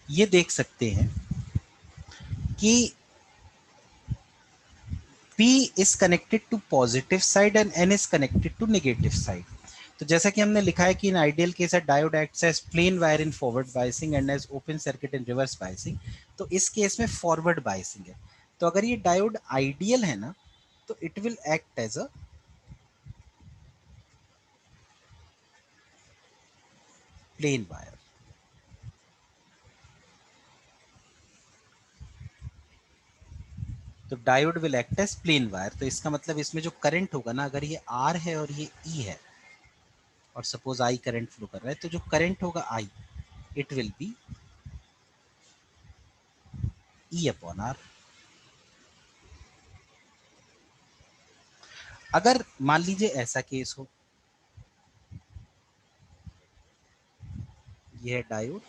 ये देख सकते हैं कि P is connected to positive side and N is connected to negative side. तो जैसा कि हमने लिखा है कि in ideal case diode acts as plain wire in forward biasing and as open circuit in reverse biasing, तो इस case में फॉरवर्ड बायसिंग है। तो अगर ये डायोड आइडियल है ना, तो it will act as a plain wire. तो diode will act as plain wire, तो इसका मतलब इसमें जो करंट होगा ना, अगर ये R है और ये E है और सपोज I करंट फ्लो कर रहा है, तो जो करंट होगा I, it will be E upon R। अगर मान लीजिए ऐसा केस हो, ये है डायोड,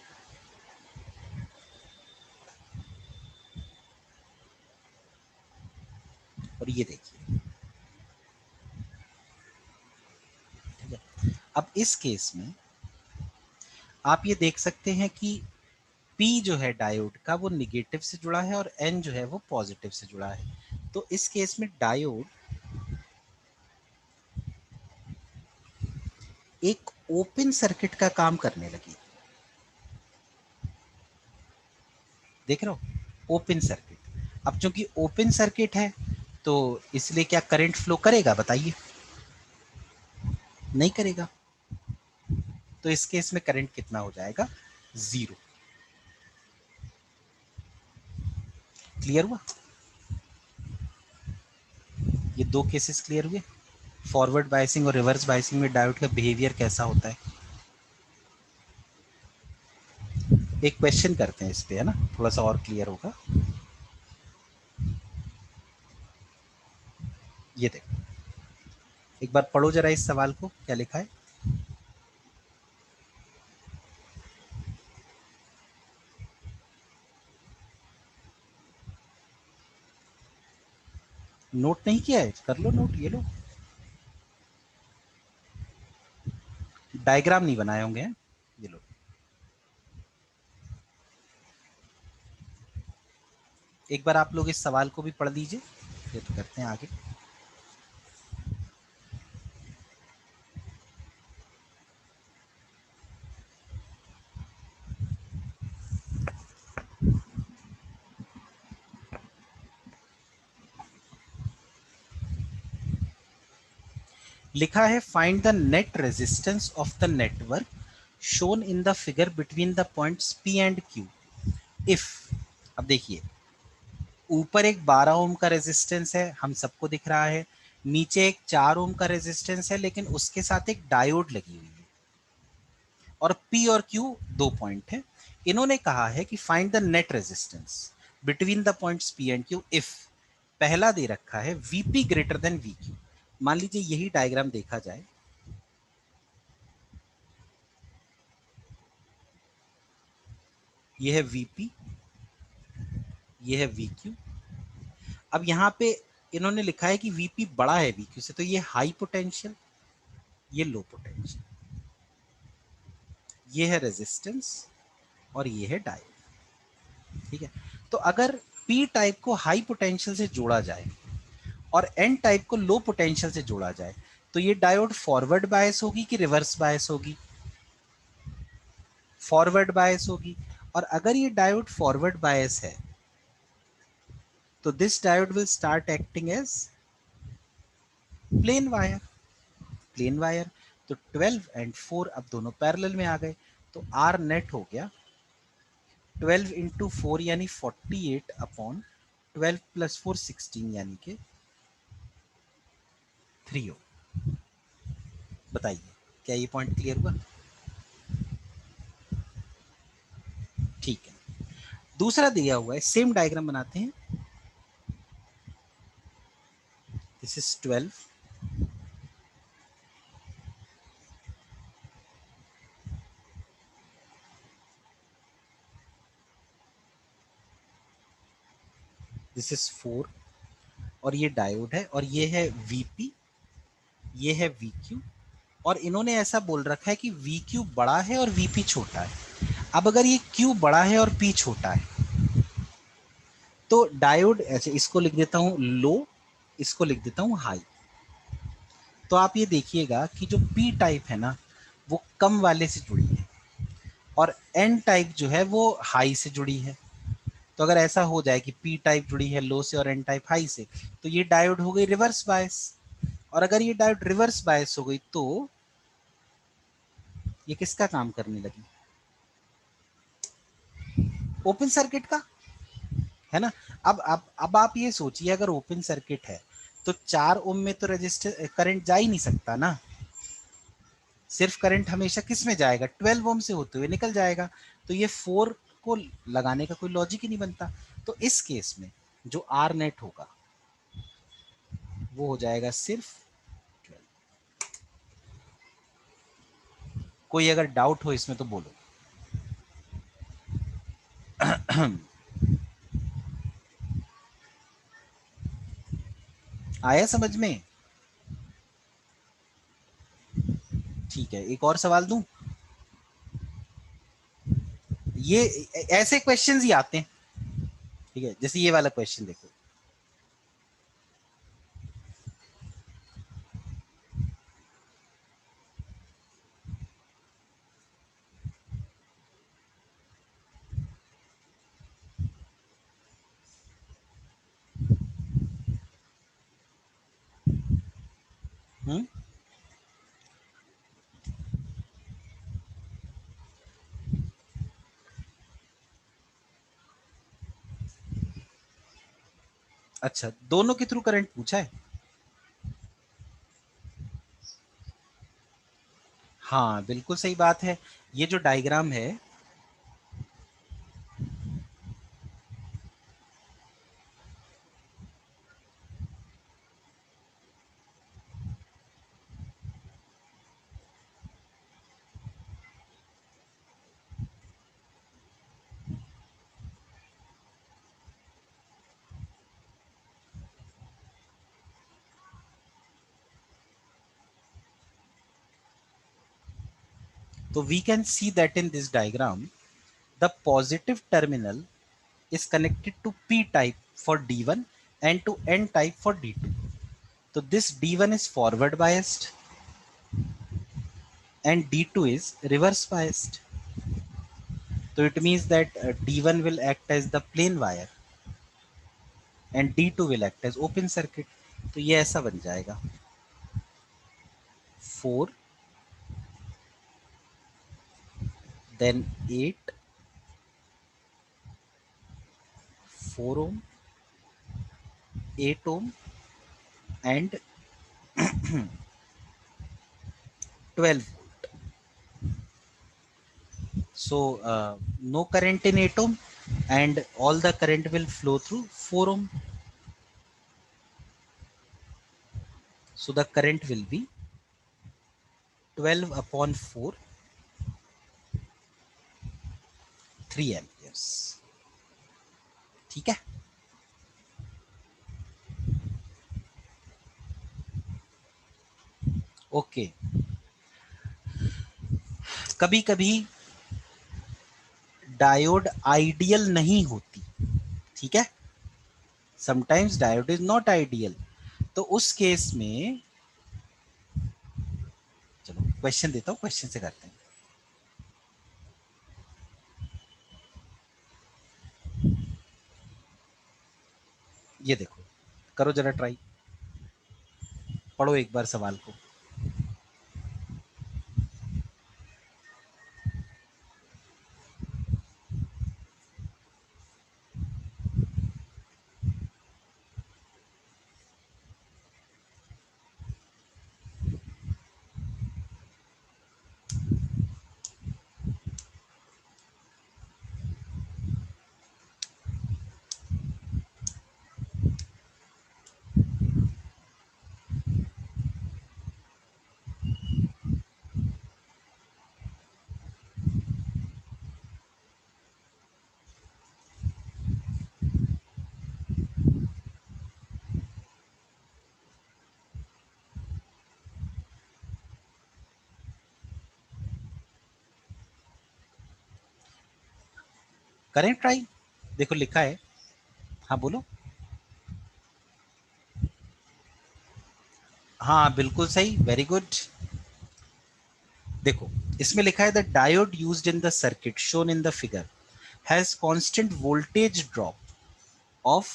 और ये देखिए, ठीक है। अब इस केस में आप ये देख सकते हैं कि P जो है डायोड का वो निगेटिव से जुड़ा है और N जो है वो पॉजिटिव से जुड़ा है। तो इस केस में डायोड एक ओपन सर्किट का काम करने लगी। देख रहे हो, ओपन सर्किट। अब चूंकि ओपन सर्किट है तो इसलिए क्या करंट फ्लो करेगा, बताइए? नहीं करेगा। तो इस केस में करंट कितना हो जाएगा, 0। क्लियर हुआ? ये दो केसेस क्लियर हुए, फॉरवर्ड बायसिंग और रिवर्स बायसिंग में डायोड का बिहेवियर कैसा होता है। एक क्वेश्चन करते हैं इस पे, है ना, थोड़ा सा और क्लियर होगा। ये देखो, एक बार पढ़ो जरा इस सवाल को, क्या लिखा है। नोट नहीं किया है, कर लो नोट, ये लो। डायग्राम नहीं बनाए होंगे, हैं? ये लो, एक बार आप लोग इस सवाल को भी पढ़ लीजिए, फिर करते हैं आगे। लिखा है find the net resistance of the network shown in the figure between the points P and Q if. अब देखिए, ऊपर एक 12 ओम का रेजिस्टेंस है, हम सबको दिख रहा है। नीचे एक 4 ओम का रेजिस्टेंस है, लेकिन उसके साथ एक डायोड लगी हुई है, और P और Q दो पॉइंट है। इन्होंने कहा है कि find the net resistance between the points P and Q if पहला दे रखा है Vp ग्रेटर देन Vq। मान लीजिए यही डायग्राम देखा जाए, ये है Vp, ये है Vq। अब यहाँ पे इन्होंने लिखा है कि Vp बड़ा है Vq से, तो ये हाई पोटेंशियल, ये लो पोटेंशियल, ये है रेजिस्टेंस और ये है डायोड। ठीक है। तो अगर P टाइप को हाई पोटेंशियल से जोड़ा जाए और N टाइप को लो पोटेंशियल से जोड़ा जाए, तो ये डायोड फॉरवर्ड बायस होगी कि रिवर्स बायस होगी? फॉरवर्ड बायस होगी। और अगर ये डायोड फॉरवर्ड बायस है, तो this diode will start acting as plain wire. Plain wire. तो 12 एंड 4 अब दोनों पैरेलल में आ गए, तो आर नेट हो गया 12 इंटू 4 यानी 48 अपॉन 12 प्लस 4 16 यानी कि 3 हो। बताइए, क्या ये पॉइंट क्लियर हुआ? ठीक है। दूसरा दिया हुआ है, सेम डायग्राम बनाते हैं। दिस इज 12, दिस इज 4, और ये डायोड है, और ये है Vp, ये है Vq। और इन्होंने ऐसा बोल रखा है कि Vq बड़ा है और Vp छोटा है। अब अगर ये Q बड़ा है और P छोटा है तो डायोड, अच्छा इसको लिख देता हूं लो, इसको लिख देता हूं हाई। तो आप ये देखिएगा कि जो P टाइप है ना वो कम वाले से जुड़ी है और N टाइप जो है वो हाई से जुड़ी है। तो अगर ऐसा हो जाए कि P टाइप जुड़ी है लो से और N टाइप हाई से, तो ये डायोड हो गई रिवर्स बायस। और अगर ये डायोड रिवर्स बायस हो गई तो ये किसका काम करने लगी? ओपन सर्किट का, है ना। अब आप ये सोचिए, अगर ओपन सर्किट है तो 4 ओम में तो रजिस्टर करंट जा ही नहीं सकता ना। सिर्फ करंट हमेशा किस में जाएगा? 12 ओम से होते हुए निकल जाएगा। तो ये 4 को लगाने का कोई लॉजिक ही नहीं बनता। तो इस केस में जो आर नेट होगा वो हो जाएगा सिर्फ 12। कोई अगर डाउट हो इसमें तो बोलो। आया समझ में? ठीक है, एक और सवाल दूं। ये ऐसे क्वेश्चंस ही आते हैं, ठीक है। जैसे ये वाला क्वेश्चन देखो। हम्म, अच्छा दोनों के थ्रू करंट पूछा है। हाँ बिल्कुल सही बात है। ये जो डायग्राम है, तो we can see that in this diagram the positive terminal is connected to P type for D1 and to N type for D2. So this D1 is forward biased and D2 is reverse biased. So it means that D1 will act as the plain wire and D2 will act as open circuit. तो ये ऐसा बन जाएगा 4 then 8 4 ohm 8 ohm and 12. So no current in 8 ohm and all the current will flow through 4 ohm. So the current will be 12 upon 4, 3 amperes. ठीक है। Okay, कभी कभी diode ideal नहीं होती, ठीक है। Sometimes diode is not ideal. तो उस केस में चलो क्वेश्चन देता हूं, क्वेश्चन से करते हैं। ये देखो, करो जरा ट्राई, पढ़ो एक बार सवाल को। करें ट्राई, देखो लिखा है, हाँ बोलो। हाँ बिल्कुल सही, वेरी गुड। देखो इसमें लिखा है the diode used in the circuit shown in the figure has constant voltage drop of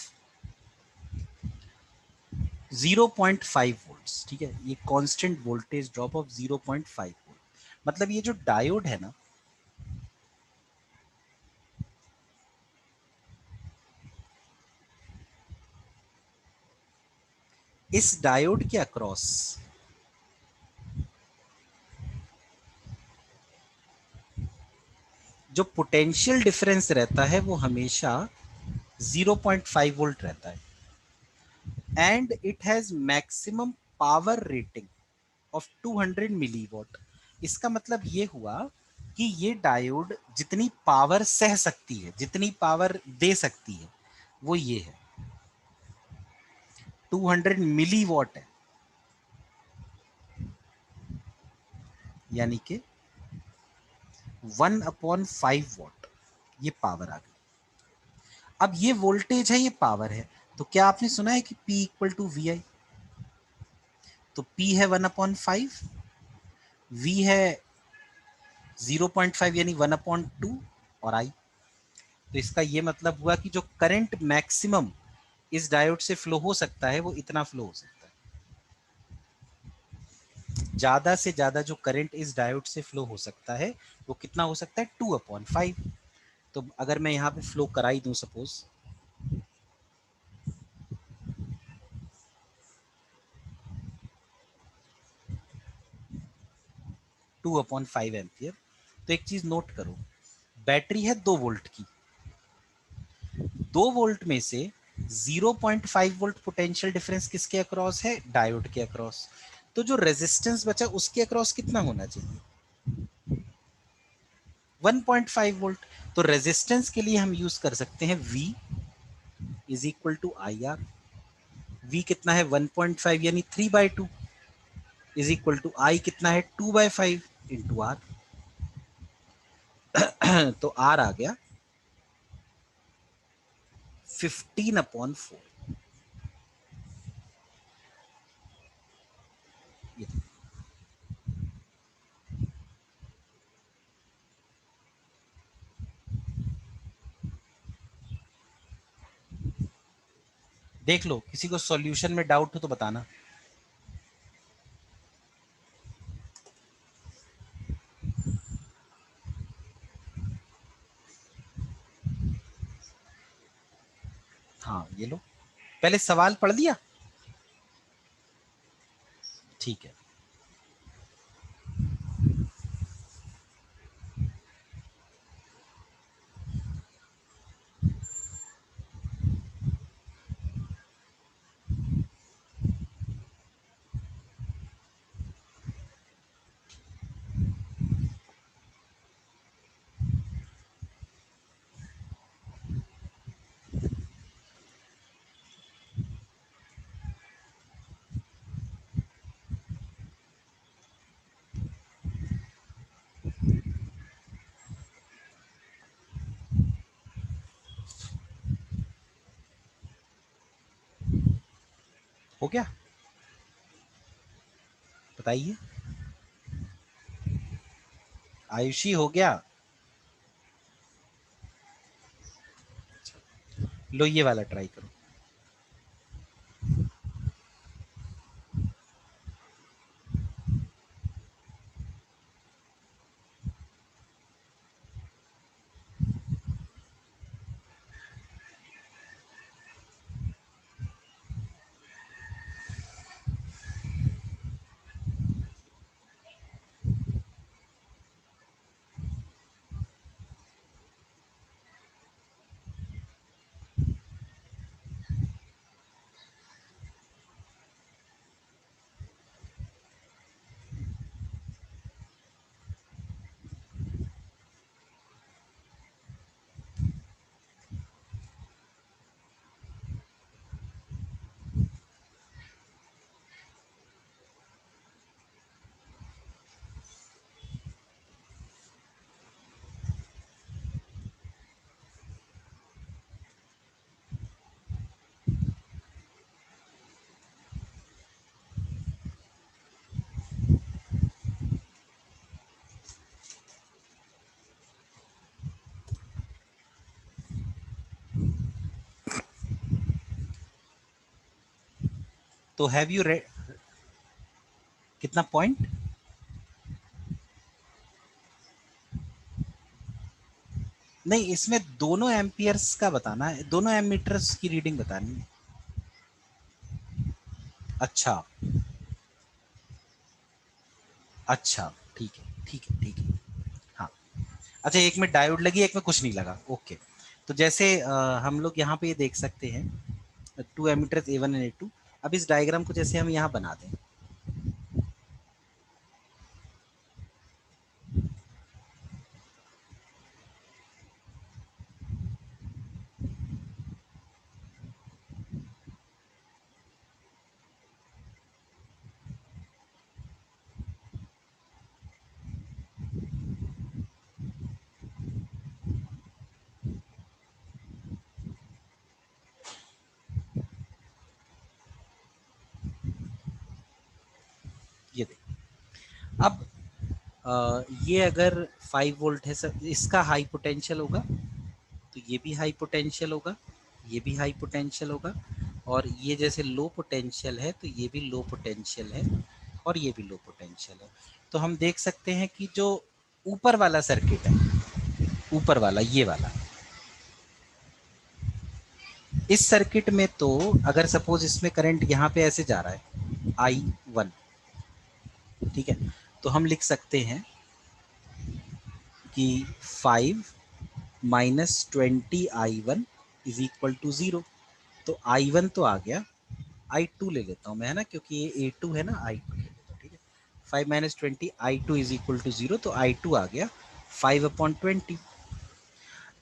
0.5 volts, ठीक है, ये constant voltage drop of 0.5 volt. मतलब ये जो डायोड है ना, इस डायोड के अक्रॉस जो पोटेंशियल डिफरेंस रहता है वो हमेशा 0.5 वोल्ट रहता है, and it has maximum power rating of 200 milliwatt. इसका मतलब ये हुआ कि ये डायोड जितनी पावर सह सकती है, जितनी पावर दे सकती है, वो ये है 200 मिलीवॉट है, यानी कि 1/5 वॉट ये पावर आ गई। अब ये वोल्टेज है, ये पावर है, तो क्या आपने सुना है कि P इक्वल टू वी आई? तो P है 1/5, V है 0.5 यानी 1/2, और I। तो इसका ये मतलब हुआ कि जो करंट मैक्सिमम इस डायोड से फ्लो हो सकता है वो इतना फ्लो हो सकता है। ज्यादा से ज्यादा जो करंट इस डायोड से फ्लो हो सकता है वो कितना हो सकता है? 2/5। तो अगर मैं यहाँ पे फ्लो कराई दूं सपोज 2/5 एम्पियर, तो एक चीज नोट करो, बैटरी है 2 वोल्ट की, 2 वोल्ट में से 0.5 वोल्ट पोटेंशियल डिफरेंस किसके अक्रॉस है? डायोड के अक्रॉस। तो जो रेजिस्टेंस बचा उसके अक्रॉस कितना होना चाहिए? 1.5 वोल्ट। तो रेजिस्टेंस के लिए हम यूज कर सकते हैं V is equal to I R. V कितना है? 1.5 यानी 3/2 इज इक्वल टू I कितना है? 2/5 इंटू आर। तो R आ गया 15/4। देख लो, किसी को सॉल्यूशन में डाउट हो तो बताना। हाँ ये लो, पहले सवाल पढ़ लिया, ठीक है। हो गया, बताइए। आयुषी हो गया। लो ये वाला ट्राई करो। तो हैव यू रेड कितना पॉइंट? नहीं, इसमें दोनों एम्पियर्स का बताना है, दोनों एमीटर्स की रीडिंग बतानी है। अच्छा अच्छा, ठीक है ठीक है ठीक है। हाँ, अच्छा, एक में डायोड लगी, एक में कुछ नहीं लगा, ओके। तो जैसे हम लोग यहाँ पे ये देख सकते हैं to ammeters A1 and A2। अब इस डायग्राम को जैसे हम यहाँ बना दें, ये देख। अब ये अगर 5 वोल्ट है सर, इसका हाई पोटेंशियल होगा, तो ये भी हाई पोटेंशियल होगा, ये भी हाई पोटेंशियल होगा, और ये जैसे लो पोटेंशियल है तो ये भी लो पोटेंशियल है, और ये भी लो पोटेंशियल है। तो हम देख सकते हैं कि जो ऊपर वाला सर्किट है, ऊपर वाला ये वाला, इस सर्किट में तो अगर सपोज इसमें करंट यहाँ पे ऐसे जा रहा है I1, ठीक है, तो हम लिख सकते हैं कि 5 minus 20 I1 is equal to 0। तो I1 तो आ गया, I2 ले लेता हूँ मैं, है ना, क्योंकि ये A2 है ना, I2 ले लेता हूँ, ठीक है। 5 - 20 I2 इज इक्वल टू 0, तो I2 आ गया 5/20।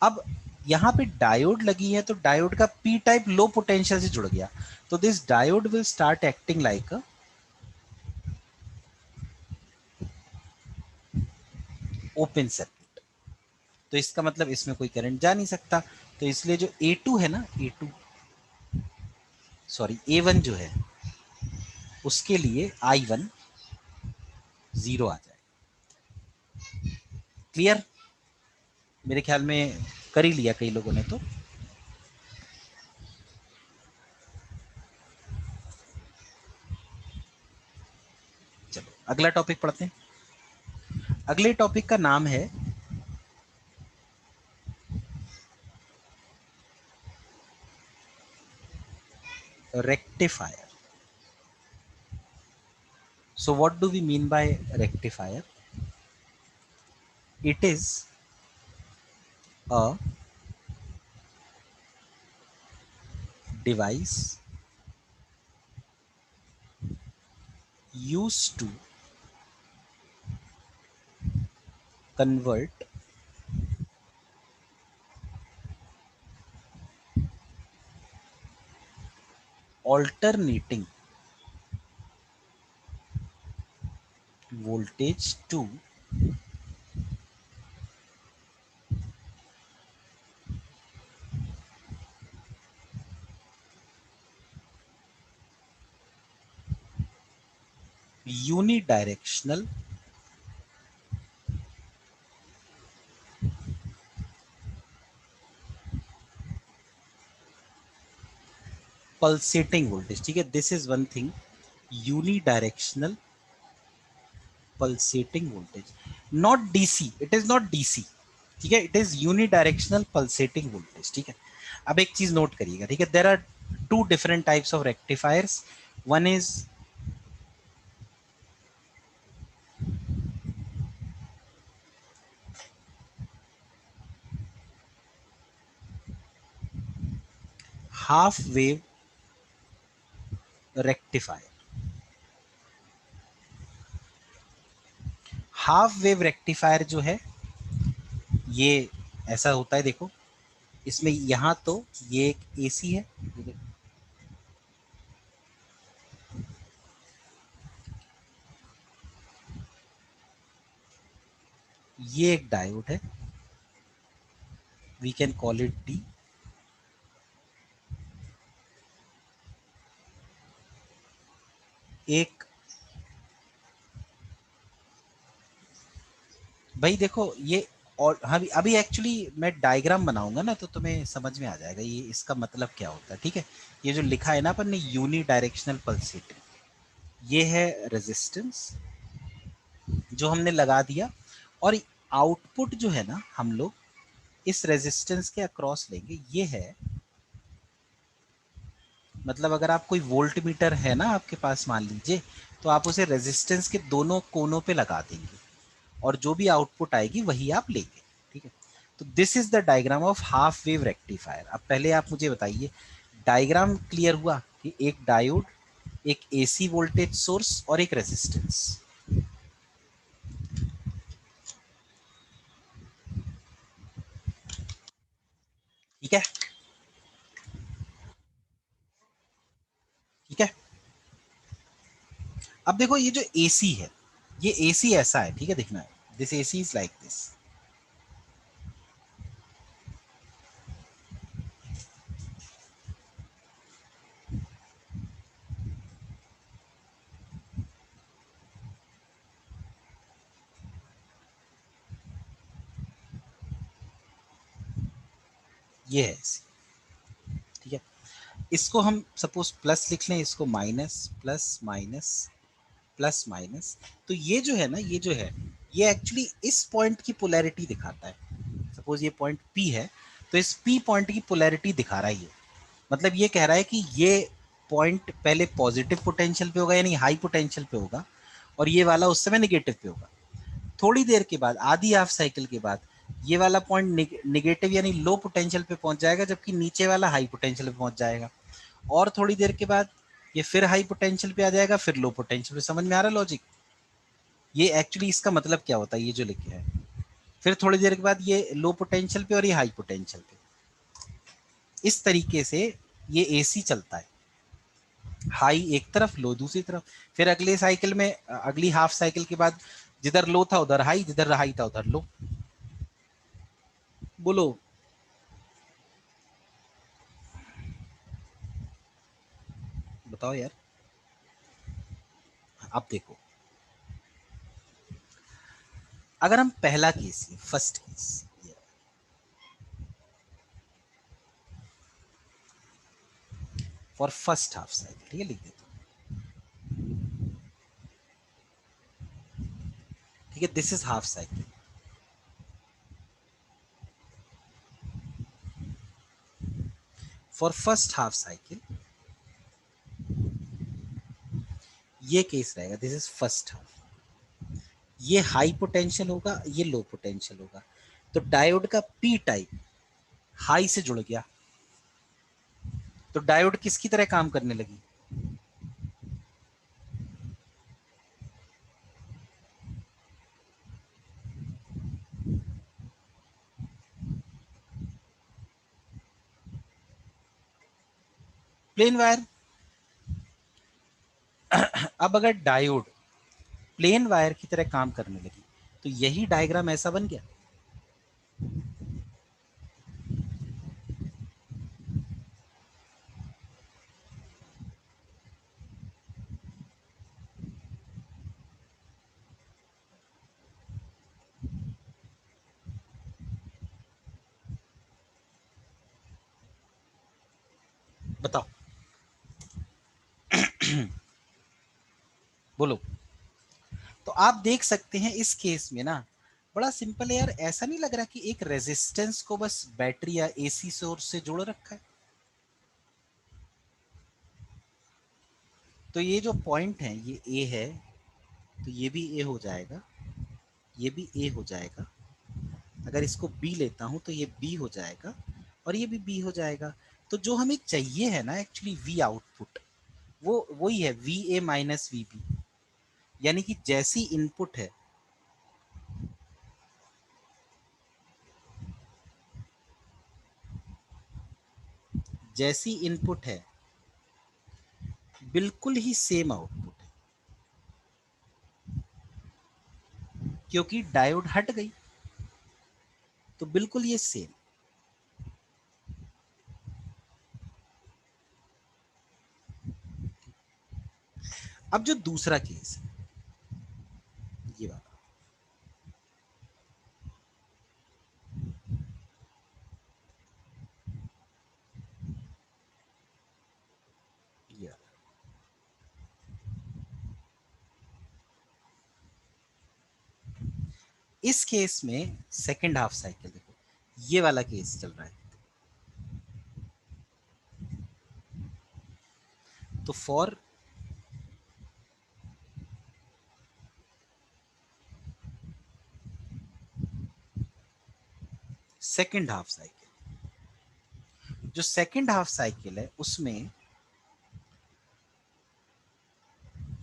अब यहाँ पे डायोड लगी है, तो डायोड का पी टाइप लो पोटेंशियल से जुड़ गया, तो this diode will start acting like a open circuit. तो इसका मतलब इसमें कोई करंट जा नहीं सकता, तो इसलिए जो A2 है ना, A2 सॉरी A1 जो है, उसके लिए I1 0 आ जाए। क्लियर? मेरे ख्याल में कर ही लिया कई लोगों ने। तो चलो अगला टॉपिक पढ़ते हैं। अगले टॉपिक का नाम है rectifier. So what do we mean by rectifier? It is a device used to convert alternating voltage to unidirectional pulsating voltage। ठीक है, this is one thing, unidirectional pulsating voltage, not DC, it is not DC, ठीक है, it is unidirectional pulsating voltage। ठीक है, अब एक चीज note करिएगा, ठीक है, there are two different types of rectifiers. One is half wave rectifier. Half wave rectifier जो है, ये ऐसा होता है, देखो इसमें यहाँ तो ये एक एसी है, ये एक डायोड है, we can call it D. एक भाई देखो, ये और अभी अभी एक्चुअली मैं डायग्राम बनाऊंगा ना तो तुम्हें समझ में आ जाएगा ये इसका मतलब क्या होता है, ठीक है। ये जो लिखा है ना अपन ने यूनी डायरेक्शनल पल्सेटिंग, ये है रेजिस्टेंस जो हमने लगा दिया, और आउटपुट जो है ना हम लोग इस रेजिस्टेंस के अक्रॉस लेंगे, ये है मतलब अगर आप कोई वोल्ट मीटर है ना आपके पास मान लीजिए, तो आप उसे रेजिस्टेंस के दोनों कोनों पे लगा देंगे और जो भी आउटपुट आएगी वही आप लेंगे, ठीक है। तो this is the diagram of half wave rectifier. अब पहले आप मुझे बताइए, डायग्राम क्लियर हुआ कि एक डायोड, एक एसी वोल्टेज सोर्स और एक रेजिस्टेंस, ठीक है, ठीक है। अब देखो ये जो एसी है, ये एसी ऐसा है, ठीक है, देखना है, this AC is like this, ये है एसी, ठीक है। इसको हम सपोज प्लस लिख लें, इसको minus, plus minus, plus minus. तो ये जो है ना, ये जो है, ये एक्चुअली इस पॉइंट की पोलैरिटी दिखाता है। सपोज ये पॉइंट P है, तो इस P पॉइंट की पोलैरिटी दिखा रहा है ये। मतलब ये कह रहा है कि ये पॉइंट पहले पॉजिटिव पोटेंशियल पे होगा यानी हाई पोटेंशियल पे होगा, और ये वाला उस समय निगेटिव पे होगा। थोड़ी देर के बाद, आधी हाफ साइकिल के बाद, ये वाला पॉइंट निगेटिव यानी लो पोटेंशियल पे पहुंच जाएगा, जबकि नीचे वाला हाई पोटेंशियल पे पहुंच जाएगा। और थोड़ी देर के बाद ये फिर हाई पोटेंशियल पे आ जाएगा, फिर लो पोटेंशियल पे। समझ में आ रहा है लॉजिक? ये एक्चुअली इसका मतलब क्या होता है, ये जो लिखे है, फिर थोड़ी देर के बाद ये लो पोटेंशियल पे और ये हाई पोटेंशियल पे। इस तरीके से ये एसी चलता है, हाई एक तरफ, लो दूसरी तरफ। फिर अगले साइकिल में, अगली हाफ साइकिल के बाद, जिधर लो था उधर हाई, जिधर हाई था उधर लो। बोलो। बताओ यार। अब देखो, अगर हम पहला case, first case, for first half cycle, ठीक है, लिख देता हूँ, ठीक है, this is half cycle. For first half cycle ये केस रहेगा, दिस इज फर्स्ट हाफ। ये हाई पोटेंशियल होगा, ये लो पोटेंशियल होगा। तो डायोड का पी टाइप हाई से जुड़ गया, तो डायोड किसकी तरह काम करने लगी? Plain wire. अब अगर डायोड प्लेन वायर की तरह काम करने लगी, तो यही डायग्राम ऐसा बन गया। बताओ, बोलो। तो आप देख सकते हैं इस केस में ना, बड़ा सिंपल है यार। ऐसा नहीं लग रहा कि एक रेजिस्टेंस को बस बैटरी या एसी सोर्स से जोड़ रखा है? तो ये जो पॉइंट है ये ए है, तो ये भी ए हो जाएगा, ये भी ए हो जाएगा। अगर इसको बी लेता हूं तो ये बी हो जाएगा, और ये भी बी हो जाएगा। तो जो हमें चाहिए है ना एक्चुअली वी आउटपुट, वो वही है V A minus V B. यानी कि जैसी इनपुट है, जैसी इनपुट है बिल्कुल ही सेम आउटपुट है, क्योंकि डायोड हट गई, तो बिल्कुल ये सेम। अब जो दूसरा केस है, ये वाला, इस केस में सेकेंड हाफ साइकिल देखो, ये वाला केस चल रहा है। तो फॉर सेकेंड हाफ साइकिल, जो सेकेंड हाफ साइकिल है उसमें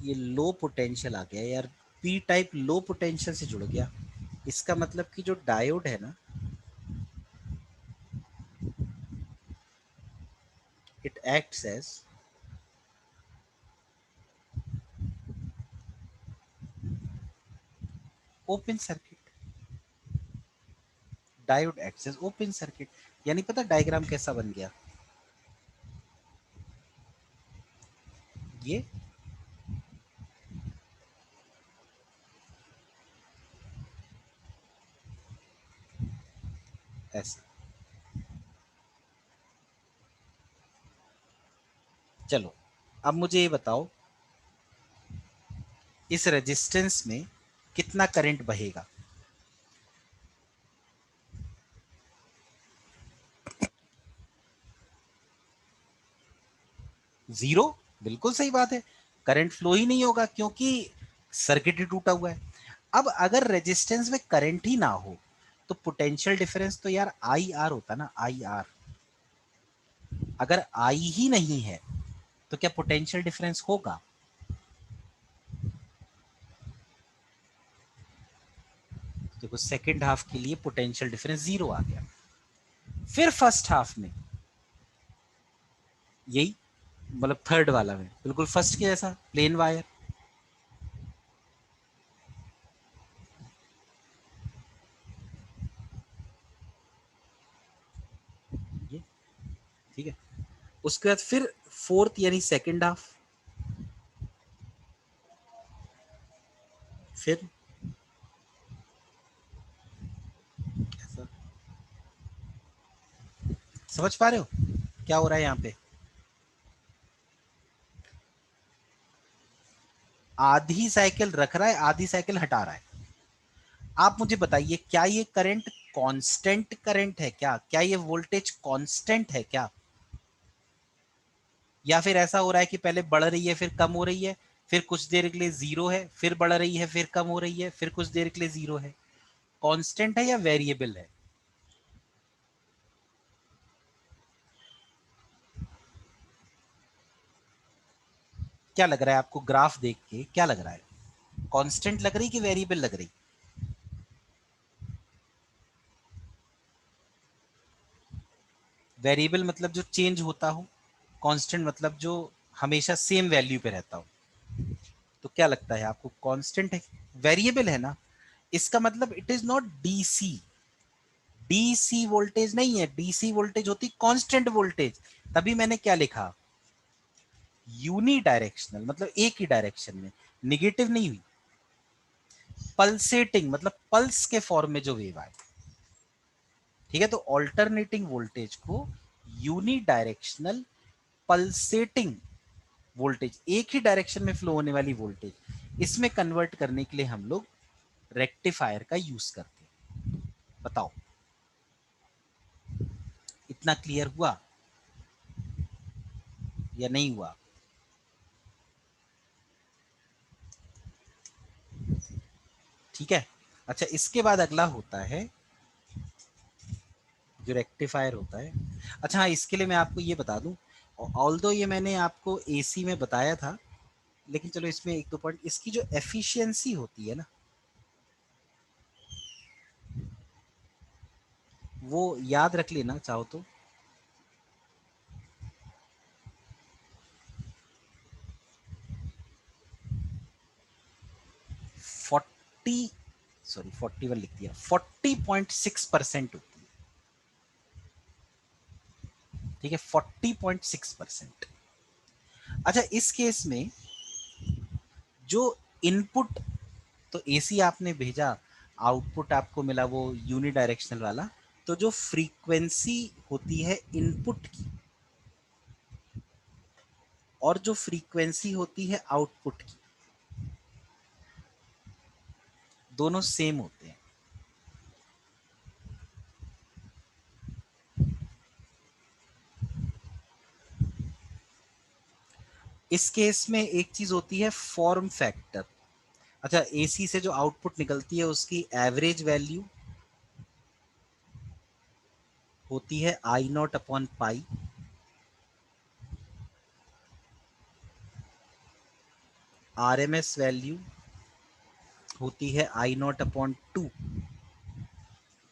ये लो पोटेंशियल आ गया यार, पी टाइप लो पोटेंशियल से जुड़ गया। इसका मतलब कि जो डायोड है ना, it acts as open circuit. Diode acts as open circuit, यानी पता डायग्राम कैसा बन गया, ये ऐसा। चलो अब मुझे ये बताओ, इस रेजिस्टेंस में कितना करंट बहेगा। जीरो, बिल्कुल सही बात है, करंट फ्लो ही नहीं होगा क्योंकि सर्किट ही टूटा हुआ है। अब अगर रेजिस्टेंस में करंट ही ना हो तो पोटेंशियल डिफरेंस तो यार आई आर होता ना, आई आर। अगर आई ही नहीं है तो क्या पोटेंशियल डिफरेंस होगा? देखो सेकेंड हाफ के लिए पोटेंशियल डिफरेंस जीरो आ गया। फिर फर्स्ट हाफ में यही, मतलब थर्ड वाला में बिल्कुल फर्स्ट के जैसा प्लेन वायर। ये ठीक है। उसके बाद फिर फोर्थ यानी सेकेंड हाफ, फिर ऐसा। समझ पा रहे हो क्या हो रहा है यहाँ पे? आधी साइकिल रख रहा है, आधी साइकिल हटा रहा है। आप मुझे बताइए, क्या ये करंट कांस्टेंट करंट है क्या? क्या ये वोल्टेज कांस्टेंट है क्या? या फिर ऐसा हो रहा है कि पहले बढ़ रही है फिर कम हो रही है, फिर कुछ देर के लिए जीरो है, फिर बढ़ रही है, फिर कम हो रही है, फिर कुछ देर के लिए जीरो है? कांस्टेंट है या वेरिएबल है? क्या लग रहा है आपको ग्राफ देख के, क्या लग रहा है? कांस्टेंट लग रही कि वेरिएबल लग रही? वेरिएबल मतलब जो चेंज होता हो, कांस्टेंट मतलब जो हमेशा सेम वैल्यू पे रहता हो। तो क्या लगता है आपको, कांस्टेंट है, वेरिएबल है ना? इसका मतलब it is not DC. DC voltage नहीं है, डीसी वोल्टेज होती कांस्टेंट वोल्टेज। तभी मैंने क्या लिखा, यूनी डायरेक्शनल, मतलब एक ही डायरेक्शन में, निगेटिव नहीं हुई। पल्सेटिंग मतलब पल्स के फॉर्म में जो वेव आए, ठीक है। तो ऑल्टरनेटिंग वोल्टेज को यूनी डायरेक्शनल पल्सेटिंग वोल्टेज, एक ही डायरेक्शन में फ्लो होने वाली वोल्टेज, इसमें कन्वर्ट करने के लिए हम लोग रेक्टिफायर का यूज करते हैं। बताओ, इतना क्लियर हुआ या नहीं हुआ? ठीक है। अच्छा, इसके बाद अगला होता है जो रेक्टिफायर होता है। अच्छा हाँ, इसके लिए मैं आपको ये बता दूं, ऑल्दो ये मैंने आपको एसी में बताया था, लेकिन चलो इसमें एक दो पॉइंट, इसकी जो एफिशिएंसी होती है ना, वो याद रख लेना चाहो तो। 40, सॉरी 41 लिख दिया, 40.6% होती है। ठीक है, 40.6%। अच्छा, इस केस में जो इनपुट, तो एसी आपने भेजा, आउटपुट आपको मिला वो यूनि डायरेक्शनल वाला, तो जो फ्रीक्वेंसी होती है इनपुट की और जो फ्रीक्वेंसी होती है आउटपुट की, दोनों सेम होते हैं। इस केस में एक चीज होती है फॉर्म फैक्टर। अच्छा, एसी से जो आउटपुट निकलती है उसकी एवरेज वैल्यू होती है I naught upon pi. RMS value होती है I naught upon two.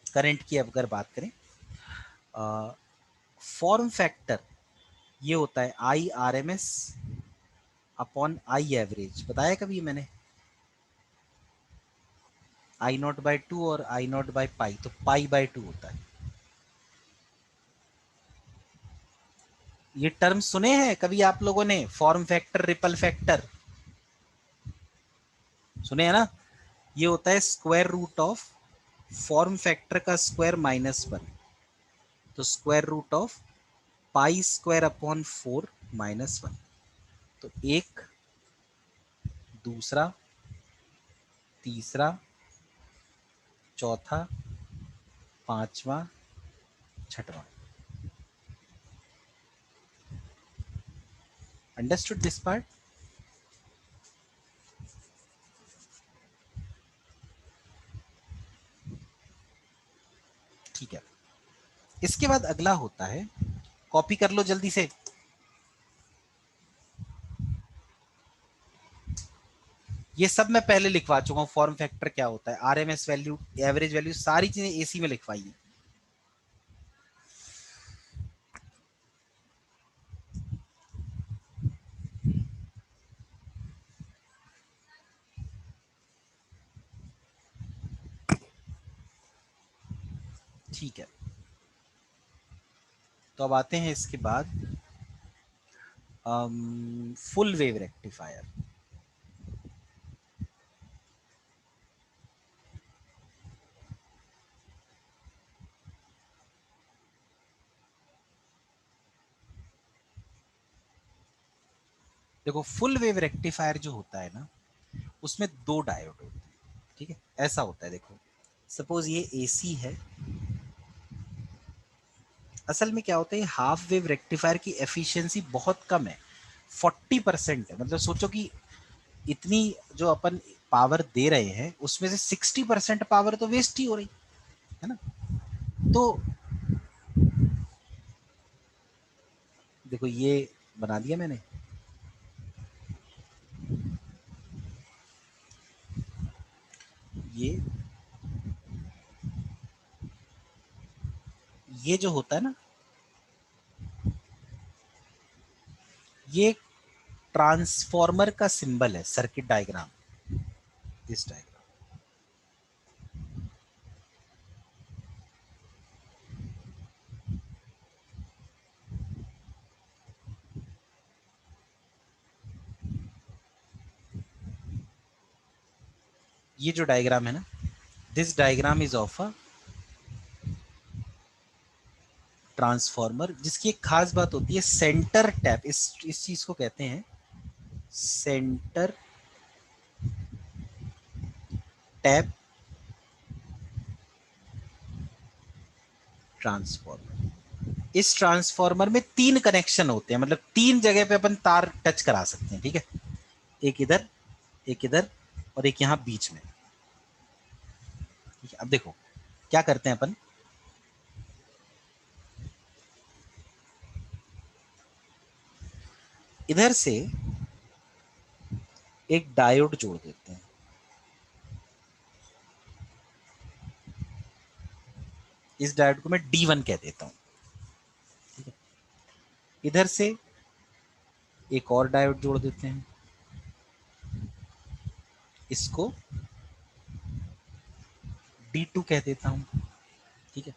Current की अगर बात करें, फॉर्म फैक्टर ये होता है I R M S upon I average. बताया कभी मैंने आई नॉट बाई टू और आई नॉट बाई पाई, तो पाई बाई टू होता है। ये टर्म सुने हैं कभी आप लोगों ने, फॉर्म फैक्टर, रिपल फैक्टर सुने हैं ना? ये होता है square root of form factor का स्क्वायर माइनस वन, तो square root of pi square upon four minus one. तो एक, दूसरा, तीसरा, चौथा, पांचवा, छठवां। Understood this part? ठीक है। इसके बाद अगला होता है, कॉपी कर लो जल्दी से, ये सब मैं पहले लिखवा चुका हूं। फॉर्म फैक्टर क्या होता है, आरएमएस वैल्यू, एवरेज वैल्यू, सारी चीजें एसी में लिखवाई है। ठीक है, तो अब आते हैं इसके बाद फुल वेव रेक्टिफायर। देखो, फुल वेव रेक्टिफायर जो होता है ना, उसमें दो डायोड होते हैं। ठीक है, ऐसा होता है। देखो, सपोज ये एसी है। असल में क्या होता है, हाफ वेव रेक्टिफायर की एफिशिएंसी बहुत कम है, 40% है। मतलब सोचो कि इतनी जो अपन पावर दे रहे हैं उसमें से 60% पावर तो वेस्ट ही हो रही है ना। तो देखो, ये बना दिया मैंने। ये जो होता है ना, ये ट्रांसफॉर्मर का सिंबल है, सर्किट डायग्राम, दिस डायग्राम। ये जो डायग्राम है ना, this diagram is of a transformer, जिसकी एक खास बात होती है, सेंटर टैप, इस चीज को कहते हैं सेंटर टैप ट्रांसफॉर्मर। इस ट्रांसफॉर्मर में तीन कनेक्शन होते हैं, मतलब तीन जगह पे अपन तार टच करा सकते हैं। ठीक है, एक इधर, एक इधर, और एक यहां बीच में। ठीक है, अब देखो क्या करते हैं अपन। इधर से एक डायोड जोड़ देते हैं। इस डायोड को मैं D1 कह देता हूं। ठीक है, इधर से एक और डायोड जोड़ देते हैं, इसको D2 कह देता हूं। ठीक है,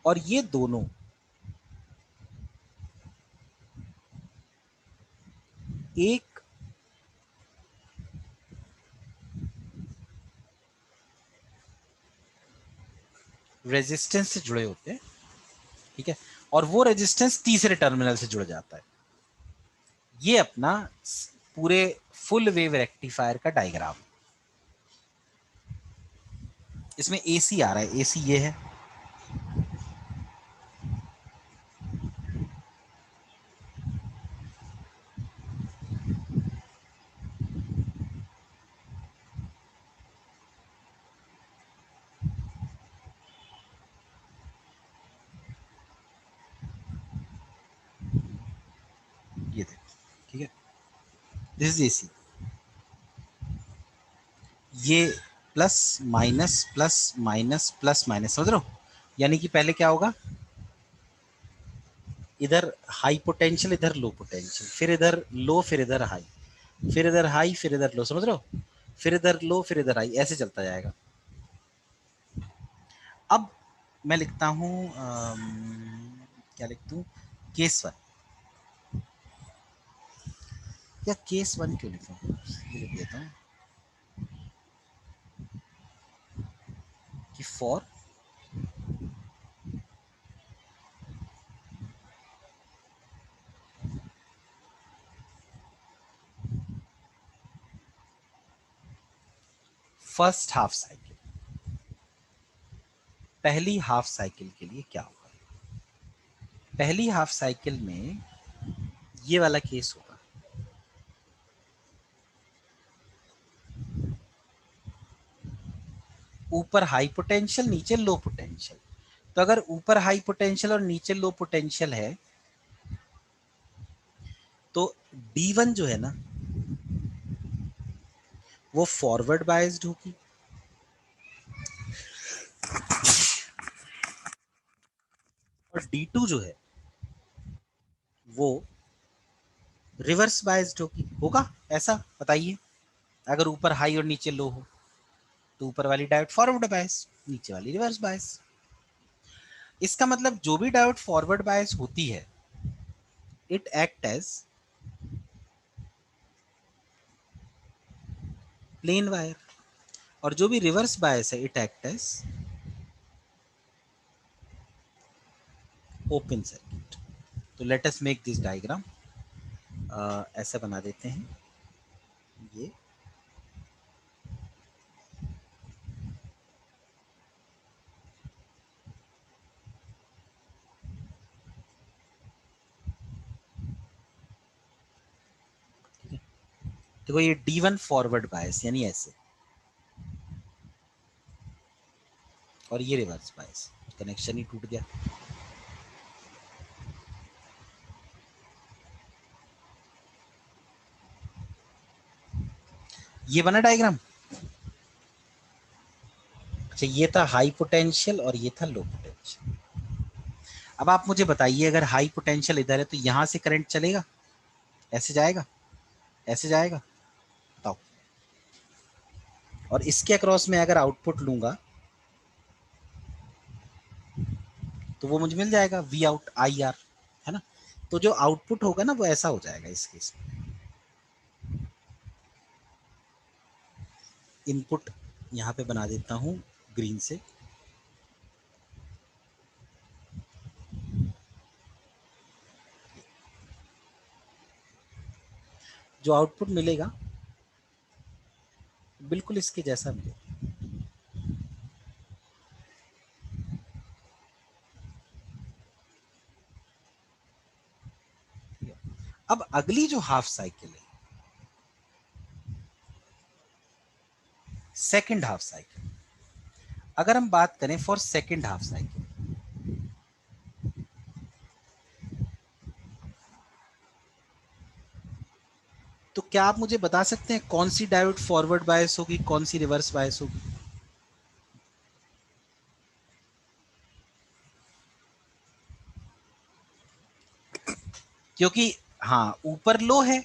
और ये दोनों एक रेजिस्टेंस से जुड़े होते हैं। ठीक है, और वो रेजिस्टेंस तीसरे टर्मिनल से जुड़ जाता है। ये अपना पूरे फुल वेव रेक्टिफायर का डायग्राम। इसमें एसी आ रहा है, एसी ये है। This is AC. ये plus minus plus minus plus minus, समझ रहे हो? यानी कि पहले क्या होगा, इधर हाई पोटेंशियल, इधर लो पोटेंशियल, फिर इधर लो, फिर इधर हाई, फिर इधर हाई, फिर इधर लो, समझ रहे हो? फिर इधर लो, फिर इधर हाई, ऐसे चलता जाएगा। अब मैं लिखता हूं क्या लिखता हूं, केस वन, या केस वन क्यों लिखूं, ये लिख देता हूं कि फॉर फर्स्ट हाफ साइकिल, पहली हाफ साइकिल के लिए क्या होगा? पहली हाफ साइकिल में ये वाला केस होगा, ऊपर हाई पोटेंशियल, नीचे लो पोटेंशियल। तो अगर ऊपर हाई पोटेंशियल और नीचे लो पोटेंशियल है, तो D1 जो है ना, वो फॉरवर्ड बायस्ड होगी, और D2 जो है वो रिवर्स बायस्ड होगी। होगा ऐसा, बताइए? अगर ऊपर हाई और नीचे लो हो, तो ऊपर वाली डायोड फॉरवर्ड बायस, नीचे वाली रिवर्स बायस। इसका मतलब जो भी डायोड फॉरवर्ड बायस होती है, it act as plain wire, और जो भी रिवर्स बायस है, it act as open circuit. तो let us make this diagram, ऐसा बना देते हैं ये। देखो ये D1 फॉरवर्ड बायस, यानी ऐसे, और ये रिवर्स बायस, कनेक्शन ही टूट गया। ये बना डायग्राम। अच्छा, ये था हाई पोटेंशियल और ये था लो पोटेंशियल। अब आप मुझे बताइए, अगर हाई पोटेंशियल इधर है तो यहां से करंट चलेगा, ऐसे जाएगा, ऐसे जाएगा, बताओ? और इसके अक्रॉस में अगर आउटपुट लूंगा, तो वो मुझे मिल जाएगा वी आउट आई आर, है ना? तो जो आउटपुट होगा ना, वो ऐसा हो जाएगा इस केस में। इनपुट यहाँ पे बना देता हूँ ग्रीन से, जो आउटपुट मिलेगा बिल्कुल इसके जैसा मिलेगा। अब अगली जो हाफ साइकिल है, सेकेंड हाफ साइकिल, अगर हम बात करें फॉर सेकेंड हाफ साइकिल, तो क्या आप मुझे बता सकते हैं कौन सी डायोड फॉरवर्ड बायस होगी, कौन सी रिवर्स बायस होगी? क्योंकि हाँ, ऊपर लो है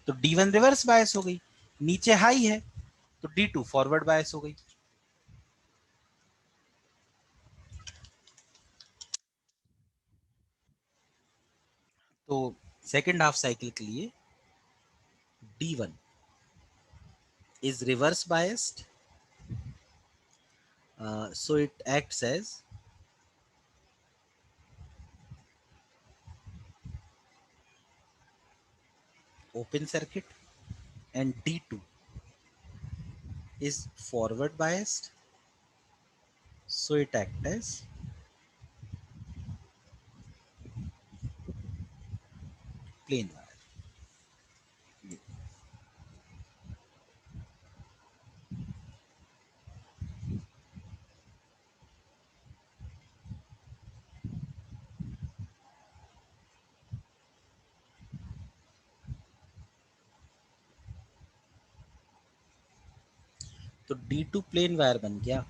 तो D1 रिवर्स बायस हो गई, नीचे हाई है तो D2 फॉरवर्ड बायस हो गई। तो सेकेंड हाफ साइकिल के लिए D1 is reverse biased, so it acts as open circuit, and D2 is forward biased, so it acts as plain wire। तो D2 प्लेन वायर बन गया,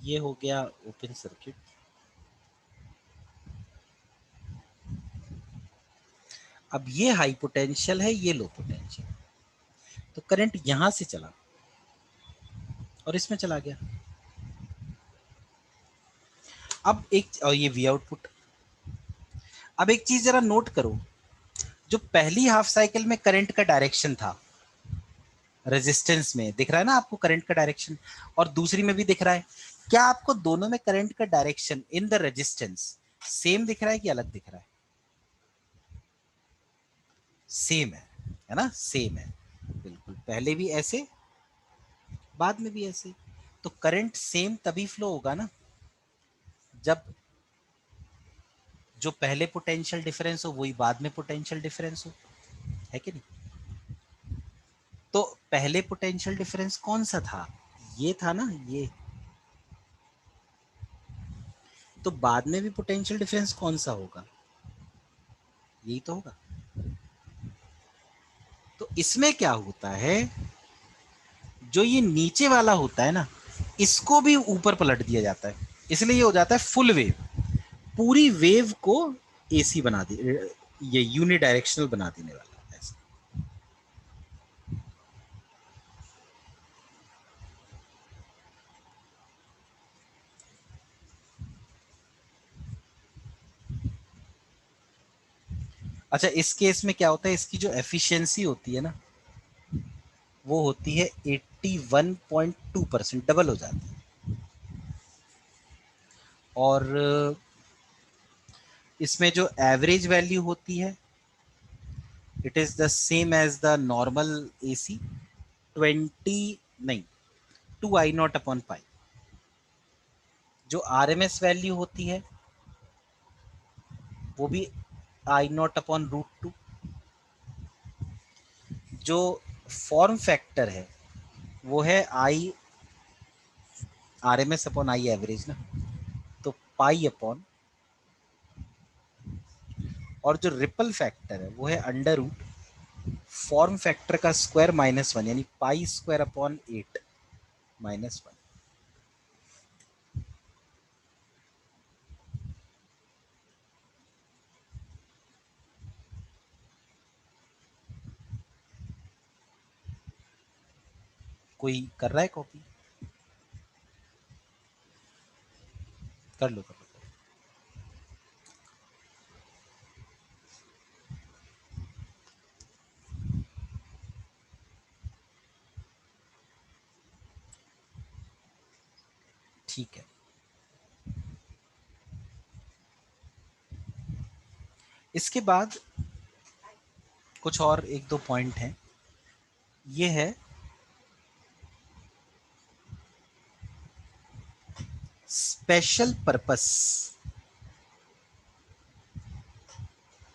ये हो गया ओपन सर्किट। अब ये हाई पोटेंशियल है, ये लो पोटेंशियल, तो करंट यहां से चला और इसमें चला गया। अब एक, और ये वी आउटपुट। अब एक चीज जरा नोट करो, जो पहली हाफ साइकिल में करंट का डायरेक्शन था, रेजिस्टेंस में दिख रहा है ना आपको करंट का डायरेक्शन, और दूसरी में भी दिख रहा है, क्या आपको दोनों में करंट का direction in the resistance same दिख रहा है कि अलग दिख रहा है? सेम है ना, सेम है बिल्कुल, पहले भी ऐसे बाद में भी ऐसे। तो करंट सेम तभी फ्लो होगा ना जब जो पहले पोटेंशियल डिफरेंस हो वही बाद में पोटेंशियल डिफरेंस हो, है कि नहीं? तो पहले पोटेंशियल डिफरेंस कौन सा था? ये था ना, ये। तो बाद में भी पोटेंशियल डिफरेंस कौन सा होगा? यही तो होगा। तो इसमें क्या होता है, जो ये नीचे वाला होता है ना, इसको भी ऊपर पलट दिया जाता है, इसलिए ये हो जाता है फुल वेव। पूरी वेव को एसी बना दे, ये यूनिडायरेक्शनल बना देने वाला ऐसा। अच्छा, इस केस में क्या होता है, इसकी जो एफिशिएंसी होती है ना, वो होती है 81.2%, डबल हो जाती है। और इसमें जो एवरेज वैल्यू होती है, it is the same as the normal AC, 20 नहीं, 2I0/पाई। जो आरएमएस वैल्यू होती है वो भी I0/√2। जो फॉर्म फैक्टर है वो है आई RMS/I एवरेज ना, तो पाई/, और जो रिपल फैक्टर है वो है अंडर रूट फॉर्म फैक्टर का स्क्वायर -1, यानी पाई² 8 - 1। कोई कर रहा है कॉपी? कर लो कर लो। ठीक है, इसके बाद कुछ और एक दो पॉइंट हैं। ये है special purpose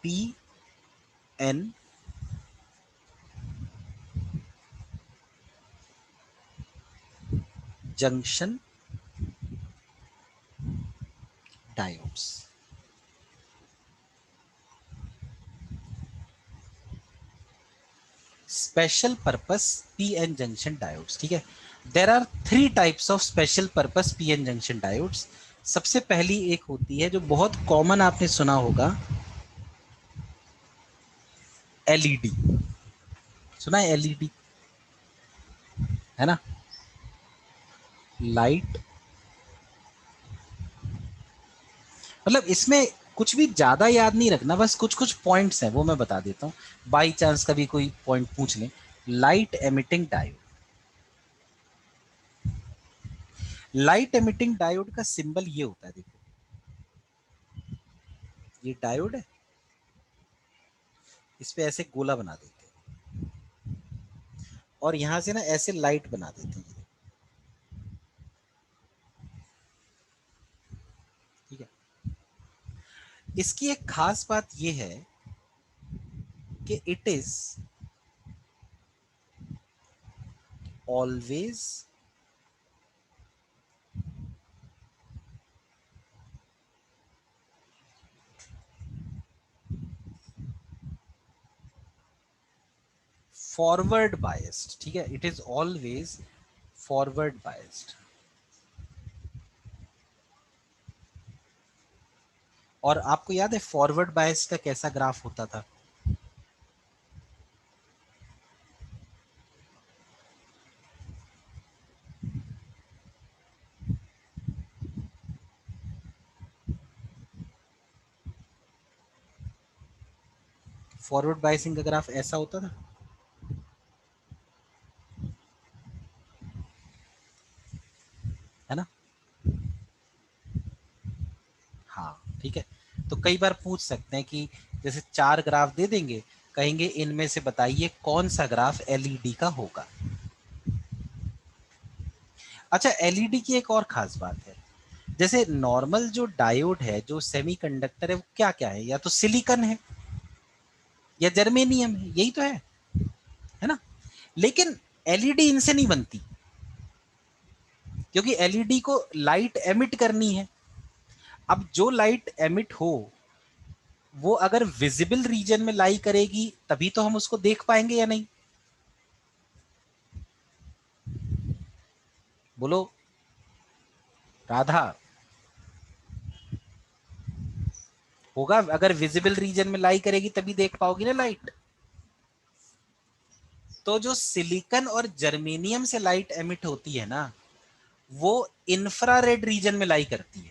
PN junction diodes. Special purpose PN junction diodes, ठीक है। There are 3 types of special purpose PN junction diodes. सबसे पहली एक होती है जो बहुत कॉमन आपने सुना होगा, LED। सुना है LED, है ना, लाइट। मतलब इसमें कुछ भी ज्यादा याद नहीं रखना, बस कुछ कुछ पॉइंट्स हैं वो मैं बता देता हूँ, बाई चांस कभी कोई पॉइंट पूछ ले। Light emitting diode, light emitting diode का सिंबल ये होता है, देखो ये डायोड है, इस पे ऐसे गोला बना देते हैं और यहां से ना ऐसे लाइट बना देते हैं, ठीक है। इसकी एक खास बात ये है कि it is always forward biased, ठीक है, it is always forward biased. और आपको याद है फॉरवर्ड बायस का कैसा ग्राफ होता था? फॉरवर्ड बायसिंग का ग्राफ ऐसा होता था, है ना? हाँ ठीक है। तो कई बार पूछ सकते हैं कि जैसे 4 ग्राफ दे देंगे, कहेंगे इनमें से बताइए कौन सा ग्राफ एलईडी का होगा। अच्छा, एलईडी की एक और खास बात है, जैसे नॉर्मल जो डायोड है, जो सेमीकंडक्टर है, वो क्या क्या है? या तो सिलिकॉन है या जर्मेनियम है, यही तो है ना? लेकिन एलईडी इनसे नहीं बनती, क्योंकि एलईडी को लाइट एमिट करनी है। अब जो लाइट एमिट हो वो अगर विजिबल रीजन में लाई करेगी तभी तो हम उसको देख पाएंगे, या नहीं? बोलो राधा। होगा, अगर विजिबल रीजन में लाई करेगी तभी देख पाओगी ना लाइट। तो जो सिलिकॉन और जर्मेनियम से लाइट एमिट होती है ना, वो इंफ्रारेड रीजन में लाई करती है।